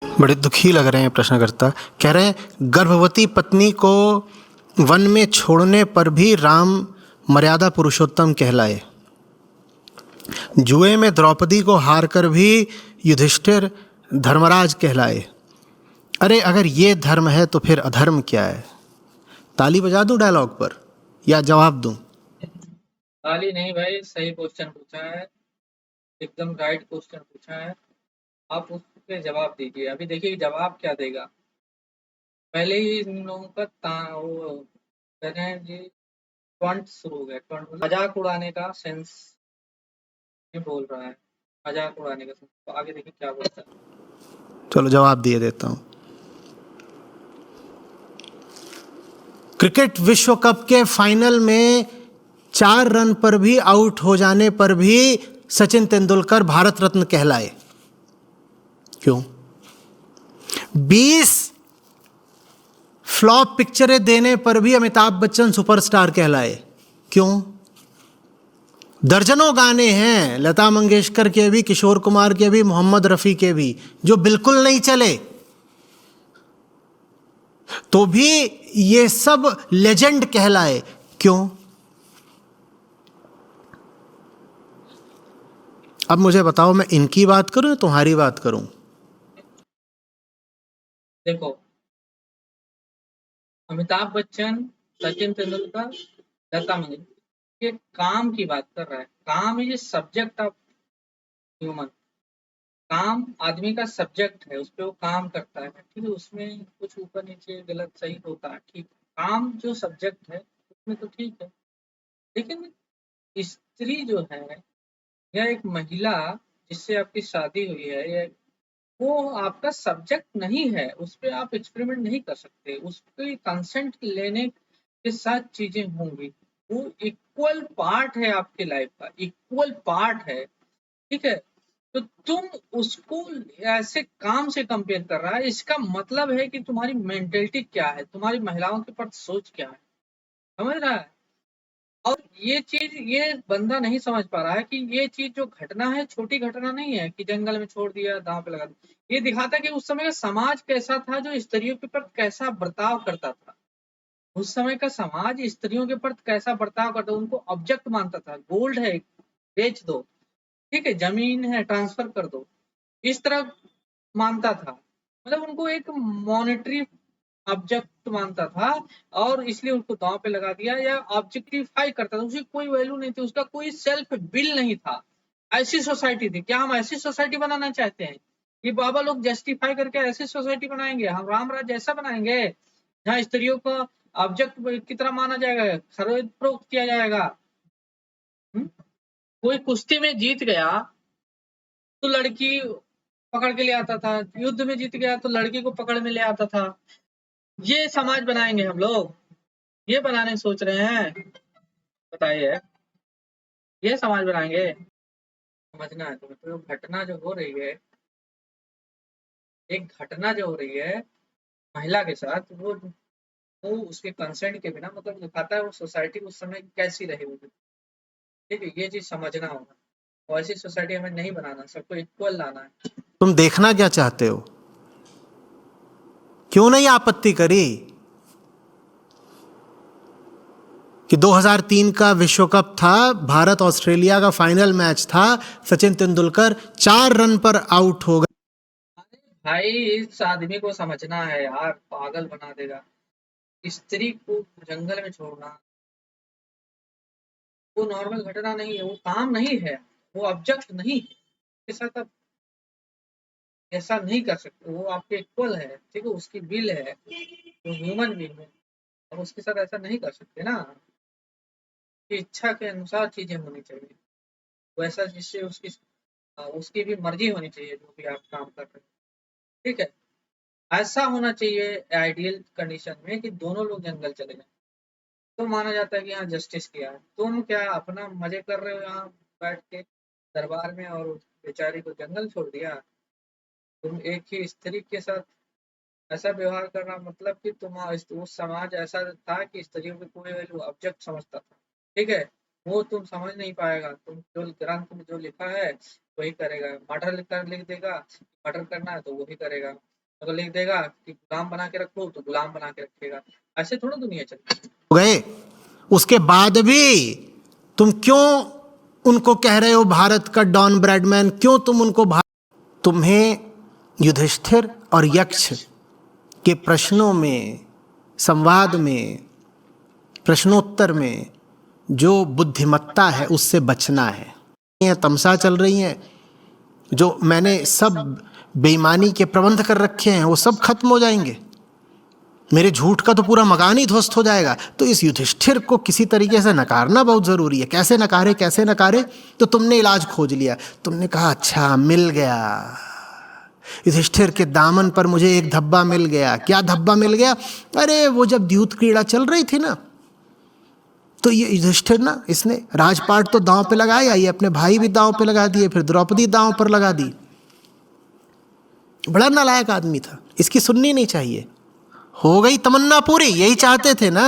बड़े दुखी लग रहे हैं प्रश्नकर्ता। कह रहे हैं गर्भवती पत्नी को वन में छोड़ने पर भी राम मर्यादा पुरुषोत्तम कहलाए, जुए में द्रौपदी को हार कर भी युधिष्ठिर धर्मराज कहलाए। अरे अगर ये धर्म है तो फिर अधर्म क्या है? ताली बजा दूं डायलॉग पर या जवाब दूं? ताली नहीं भाई, सही क्वेश्चन पूछा है, एकदम राइट क्वेश्चन पूछा है। आप उस पे जवाब दीजिए। अभी देखिए जवाब क्या देगा। पहले ही इन लोगों का वो कह रहे हैं जी, टॉन्ट शुरू हो गया। टॉन्ट मतलब मजाक उड़ाने का सेंस में बोल रहा है, मजाक उड़ाने का सेंस। तो आगे देखिए क्या बोलता है। चलो जवाब दिए देता हूं। क्रिकेट विश्व कप के फाइनल में 4 रन पर भी आउट हो जाने पर भी सचिन तेंदुलकर भारत रत्न कहलाए। क्यों? 20 फ्लॉप पिक्चरें देने पर भी अमिताभ बच्चन सुपरस्टार कहलाए। क्यों? दर्जनों गाने हैं लता मंगेशकर के भी, किशोर कुमार के भी, मोहम्मद रफ़ी के भी, जो बिल्कुल नहीं चले, तो भी ये सब लेजेंड कहलाए। क्यों? अब मुझे बताओ, मैं इनकी बात करूं या तुम्हारी बात करूं? देखो, अमिताभ बच्चन, सचिन तेंदुलकर, लता मंगेशकर, ये काम की बात कर रहा है। काम इज सब्जेक्ट ऑफ ह्यूमन। काम आदमी का सब्जेक्ट है, उस पे वो काम करता है, ठीक है। उसमें कुछ ऊपर नीचे गलत सही होता है, ठीक। काम जो सब्जेक्ट है उसमें तो ठीक है, लेकिन स्त्री जो है या एक महिला जिससे आपकी शादी हुई है, या वो आपका सब्जेक्ट नहीं है, उस पे आप एक्सपेरिमेंट नहीं कर सकते। उसके कंसेंट लेने के साथ चीजें होंगी। वो इक्वल पार्ट है आपके लाइफ का, इक्वल पार्ट है, ठीक है। तो तुम उसको ऐसे काम से कंपेयर कर रहा है, इसका मतलब है कि तुम्हारी मेंटेलिटी क्या है, तुम्हारी महिलाओं के प्रति सोच क्या है, समझ रहा है। और ये चीज ये बंदा नहीं समझ पा रहा है कि ये चीज जो घटना है छोटी घटना नहीं है कि जंगल में छोड़ दिया, दांव पे लगा दिया। ये दिखाता है कि उस समय का समाज कैसा था, जो स्त्रियों के प्रति कैसा बर्ताव करता था। उस समय का समाज स्त्रियों के प्रति कैसा बर्ताव करता, उनको ऑब्जेक्ट मानता था। गोल्ड है, बेच दो, ठीक है, जमीन है, ट्रांसफर कर दो, इस तरह मानता था। मतलब उनको एक मॉनेटरी ऑब्जेक्ट मानता था, और इसलिए उसको दांव पे लगा दिया, या ऑब्जेक्टिफाई करता था। उसकी कोई वैल्यू नहीं थी, उसका कोई सेल्फ बिल नहीं था। ऐसी सोसाइटी थी। क्या हम ऐसी सोसाइटी बनाना चाहते हैं? ये बाबा लोग जस्टिफाई करके ऐसी सोसाइटी बनाएंगे? हम राम राज्य ऐसा बनाएंगे जहाँ स्त्रियों को ऑब्जेक्ट की तरह माना जाएगा, खरीद फरोख्त किया जाएगा? हुँ? कोई कुश्ती में जीत गया तो लड़की पकड़ के ले आता था, युद्ध में जीत गया तो लड़की को पकड़ में ले आता था। ये समाज बनाएंगे हम लोग? ये बनाने सोच रहे हैं? बताइए, ये समाज बनाएंगे? समझना है तुम्हें। तो घटना जो हो रही है, एक घटना जो हो रही है महिला के साथ, वो उसके कंसेंट के बिना, मतलब दिखाता है वो सोसाइटी उस समय कैसी रही होगी, ठीक है। ये चीज समझना होगा। और ऐसी सोसाइटी हमें नहीं बनाना, सबको इक्वल लाना है। तुम देखना क्या चाहते हो? क्यों नहीं आपत्ति करी कि 2003 का विश्व कप था, भारत ऑस्ट्रेलिया का फाइनल मैच था, सचिन तेंदुलकर 4 रन पर आउट हो गए। अरे भाई, इस आदमी को समझना है यार, पागल बना देगा। स्त्री को जंगल में छोड़ना वो नॉर्मल घटना नहीं है, वो काम नहीं है, वो ऑब्जेक्ट नहीं है। उसके साथ आप ऐसा नहीं कर सकते। वो आपके इक्वल है, ठीक है, उसकी विल है, वो ह्यूमन बीइंग है। अब उसके साथ ऐसा नहीं कर सकते ना। उसकी इच्छा के अनुसार चीजें होनी चाहिए, वैसा जिससे उसकी भी मर्जी होनी चाहिए जो भी आप काम कर रहे हैं, ठीक है। ऐसा होना चाहिए आइडियल कंडीशन में कि दोनों लोग जंगल चले जाएं, तो माना जाता है कि हाँ जस्टिस किया है। तुम क्या अपना मजे कर रहे हो यहाँ बैठ के दरबार में, और उस बेचारी को जंगल छोड़ दिया? तुम एक ही स्त्री के साथ ऐसा व्यवहार करना, मतलब कि तुम वो समाज ऐसा था कि स्त्रियों की कोई वैल्यू ऑब्जेक्ट समझता था, ठीक है। वो तुम समझ नहीं पाएगा। तुम जो ग्रंथ में जो लिखा है, वही करेगा। मर्डर लिख देगा, मर्डर करना है तो वही करेगा। अगर लिख देगा कि गुलाम बना के रखो तो गुलाम बना के रखेगा। ऐसे थोड़ा दुनिया चलती है। हो गए, उसके बाद भी तुम क्यों उनको कह रहे हो भारत का डॉन ब्रैडमैन? क्यों तुम उनको तुम्हें युधिष्ठिर और यक्ष के प्रश्नों में, संवाद में, प्रश्नोत्तर में जो बुद्धिमत्ता है उससे बचना है। ये तमसा चल रही हैं, जो मैंने सब बेईमानी के प्रबंध कर रखे हैं वो सब खत्म हो जाएंगे, मेरे झूठ का तो पूरा मकान ही ध्वस्त हो जाएगा। तो इस युधिष्ठिर को किसी तरीके से नकारना बहुत जरूरी है। कैसे नकारे, कैसे नकारे? तो तुमने इलाज खोज लिया, तुमने कहा अच्छा मिल गया, युधिष्ठिर के दामन पर मुझे एक धब्बा मिल गया। क्या धब्बा मिल गया? अरे वो जब द्यूत क्रीड़ा चल रही थी ना, तो ये युधिष्ठिर ना, इसने राजपाट तो दांव पे लगाया, ये अपने भाई भी दांव पे लगा दिए, फिर द्रौपदी दांव पर लगा दी। बड़ा नालायक आदमी था, इसकी सुननी नहीं चाहिए। हो गई तमन्ना पूरी, यही चाहते थे ना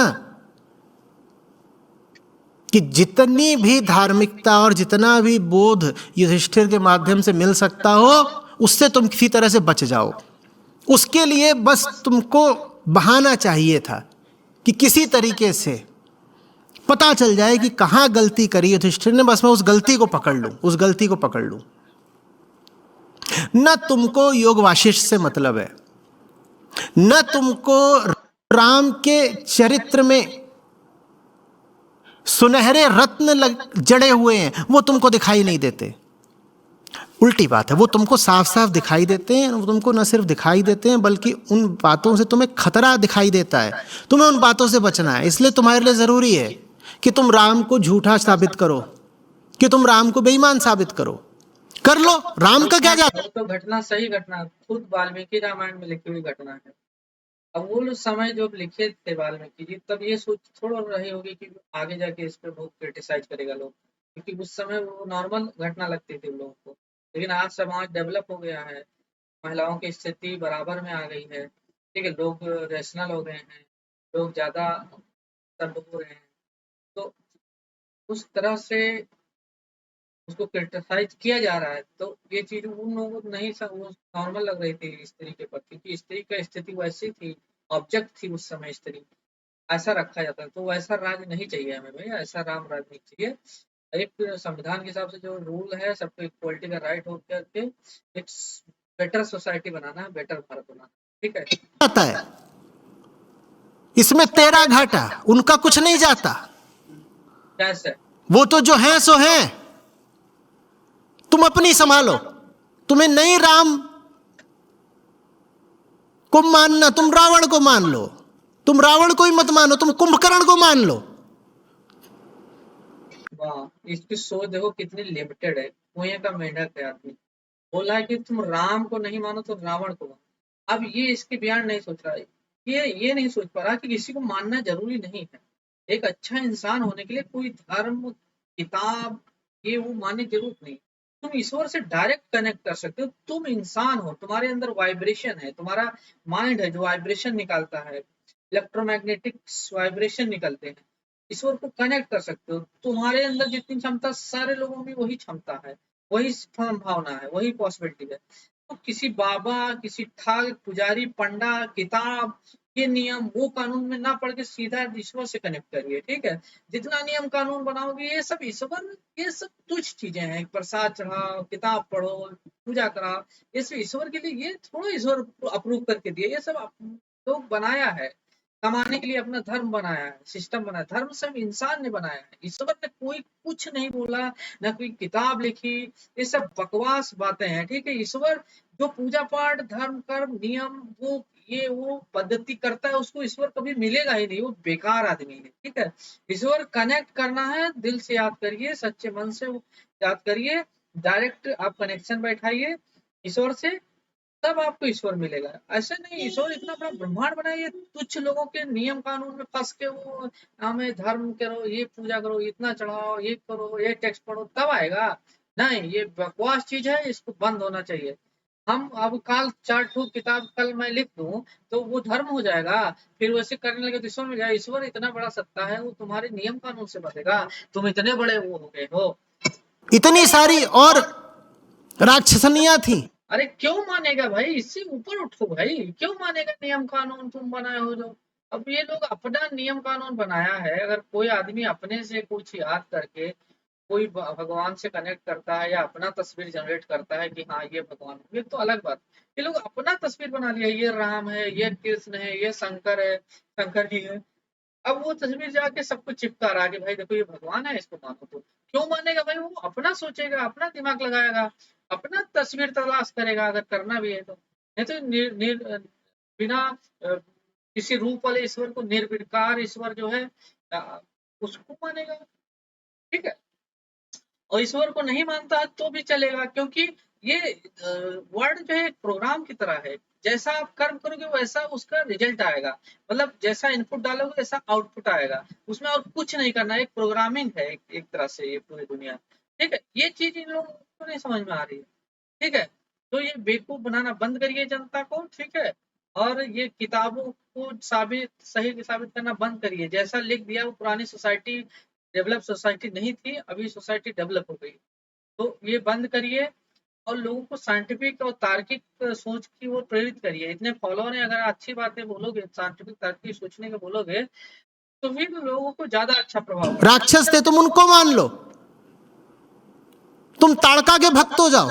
कि जितनी भी धार्मिकता और जितना भी बोध युधिष्ठिर के माध्यम से मिल सकता हो उससे तुम किसी तरह से बच जाओ। उसके लिए बस तुमको बहाना चाहिए था कि किसी तरीके से पता चल जाए कि कहां गलती करी युधिष्ठिर ने, बस मैं उस गलती को पकड़ लूं, उस गलती को पकड़ लूं। न तुमको योग वाशिष्ठ से मतलब है, न तुमको राम के चरित्र में सुनहरे रत्न जड़े हुए हैं वो तुमको दिखाई नहीं देते। उल्टी बात है, वो तुमको साफ साफ दिखाई देते हैं। वो तुमको न सिर्फ दिखाई देते हैं बल्कि उन बातों से तुम्हें खतरा दिखाई देता है। तुम्हें उन बातों से बचना है। इसलिए तुम्हारे लिए जरूरी है कि तुम राम को झूठा साबित करो, कि तुम राम को बेईमान साबित करो। कर लो, राम का क्या जाता। तो घटना सही घटना खुद वाल्मीकि रामायण में लिखी हुई घटना है। अब वो लोग समय जो लिखे थे वाल्मीकि जी, तब ये सोच थोड़ा रही होगी कि आगे जाके इस पे बहुत क्रिटिसाइज करेगा लोग, क्योंकि उस समय वो नॉर्मल घटना लगती थी उन लोगों को। लेकिन आज समाज डेवलप हो गया है, महिलाओं की स्थिति बराबर में आ गई है, ठीक है, लोग रैशनल हो गए हैं, लोग ज्यादा तब हो रहे हैं, तो उस तरह से उसको क्रिटिसाइज किया जा रहा है। तो ये चीज उन लोगों को नहीं नॉर्मल लग रही थी स्त्री के प्रति, क्योंकि स्त्री का स्थिति वैसी थी, ऑब्जेक्ट थी उस समय स्त्री, ऐसा रखा जाता है। तो वैसा राज नहीं चाहिए हमें भाई, ऐसा राम राज नहीं चाहिए। एक संविधान के हिसाब से जो रूल है, सबको इक्वलिटी का राइट हो करके एक बेटर सोसाइटी बनाना है, बेटर भारत बनाना, ठीक है। जाता है इसमें तेरा घाटा, उनका कुछ नहीं जाता। कैसे? वो तो जो है सो है, तुम अपनी संभालो। तुम्हें नहीं राम को मानना, तुम रावण को मान लो। तुम रावण को ही मत मानो, तुम कुंभकर्ण को मान लो। वाह, इसकी सोच देखो कितनी लिमिटेड है। कुएं का मेंढक है आदमी, बोला है कि तुम राम को नहीं मानो तो रावण को मानो। अब ये इसके बयान नहीं सोच रहा है, ये नहीं सोच पा रहा कि किसी को मानना जरूरी नहीं है। एक अच्छा इंसान होने के लिए कोई धर्म, किताब, ये वो मानने की जरूरत नहीं। तुम ईश्वर से डायरेक्ट कनेक्ट कर सकते हो। तुम इंसान हो, तुम्हारे अंदर वाइब्रेशन है, तुम्हारा माइंड है जो वाइब्रेशन निकालता है, इलेक्ट्रोमैग्नेटिक वाइब्रेशन निकलते हैं। ईश्वर को कनेक्ट कर सकते हो। तुम्हारे अंदर जितनी क्षमता सारे लोगों में वही क्षमता है, वही संभावना है, वही पॉसिबिलिटी है। तो किसी बाबा, किसी ठग, पुजारी, पंडा, किताब, ये नियम वो कानून में ना पढ़ के सीधा ईश्वर से कनेक्ट करिए, ठीक है। जितना नियम कानून बनाओगे ये सब ईश्वर, ये सब तुच्छ चीजें हैं। प्रसाद चढ़ाओ, किताब पढ़ो, पूजा कराओ, ये सब ईश्वर के लिए, ये थोड़ा ईश्वर अप्रूव करके दिए। ये सब लोग बनाया है कमाने के लिए, अपना धर्म बनाया है, सिस्टम बनाया। धर्म सब इंसान ने बनाया है, ईश्वर ने कोई कुछ नहीं बोला, ना कोई किताब लिखी। ये सब बकवास बातें हैं, ठीक है। ईश्वर जो पूजा पाठ, धर्म, कर्म, नियम, वो ये वो पद्धति करता है, उसको ईश्वर कभी मिलेगा ही नहीं, वो बेकार आदमी है, ठीक है। ईश्वर कनेक्ट करना है, दिल से याद करिए, सच्चे मन से याद करिए, डायरेक्ट आप कनेक्शन बैठाइए ईश्वर से, तब आपको ईश्वर मिलेगा। ऐसे नहीं, ईश्वर इतना बड़ा ब्रह्मांड बनाइए, तुच्छ लोगों के नियम कानून में फंस के वो हमें धर्म करो, ये पूजा करो, इतना चढ़ाओ, ये करो, ये टैक्स पढ़ो, तब आएगा। नहीं, ये बकवास चीज है, इसको बंद होना चाहिए। हम अब काल 4 किताब कल मैं लिख दूं तो वो धर्म हो जाएगा, फिर वैसे करने लगे तो ईश्वर मिल जाएगा। ईश्वर इतना बड़ा सत्ता है, वो तुम्हारे नियम कानून से बंधेगा। तुम इतने बड़े वो हो गए हो, इतनी सारी और राक्षसनियां थी। अरे क्यों मानेगा भाई, इससे ऊपर उठो भाई, क्यों मानेगा नियम कानून तुम बनाए हो जो। अब ये लोग अपना नियम कानून बनाया है, अगर कोई आदमी अपने से कुछ याद करके कोई भगवान से कनेक्ट करता है या अपना तस्वीर जनरेट करता है कि हाँ ये भगवान है, ये तो अलग बात। ये लोग अपना तस्वीर बना लिया, ये राम है, ये कृष्ण है, ये शंकर है, शंकर जी है। अब वो तस्वीर जाके सबको चिपका रहा है कि भाई देखो ये भगवान है, इसको मानो। तो क्यों मानेगा भाई, वो अपना सोचेगा, अपना दिमाग लगाएगा, अपना तस्वीर तलाश करेगा अगर करना भी है तो। नहीं तो बिना किसी रूप वाले ईश्वर को, निर्विकार ईश्वर जो है उसको मानेगा। ठीक है, और ईश्वर को नहीं मानता है तो भी चलेगा, क्योंकि ये वर्ड जो है एक प्रोग्राम की तरह है। जैसा आप कर्म करोगे वैसा उसका रिजल्ट आएगा, मतलब जैसा इनपुट डालोगे वैसा आउटपुट आएगा, उसमें और कुछ नहीं करना, एक प्रोग्रामिंग है एक तरह से ये पूरी दुनिया। ठीक है, ये चीज इन लोगों को नहीं समझ में आ रही है। ठीक है, तो ये बेवकूफ बनाना बंद करिए जनता को। ठीक है, और ये किताबों को सही साबित करना बंद करिए। जैसा लिख दिया, वो पुरानी सोसाइटी डेवलप सोसाइटी नहीं थी, अभी सोसाइटी डेवलप हो गई। तो ये बंद करिए और लोगों को साइंटिफिक और तार्किक सोच की ओर प्रेरित करिए। इतने फॉलोअर हैं, अगर अच्छी बातें बोलोगे, साइंटिफिक तार्किक सोचने के बोलोगे, तो फिर लोगों को ज्यादा अच्छा प्रभाव पड़ेगा। राक्षस थे तुम, उनको मान लो, तुम ताड़का के भक्त हो जाओ।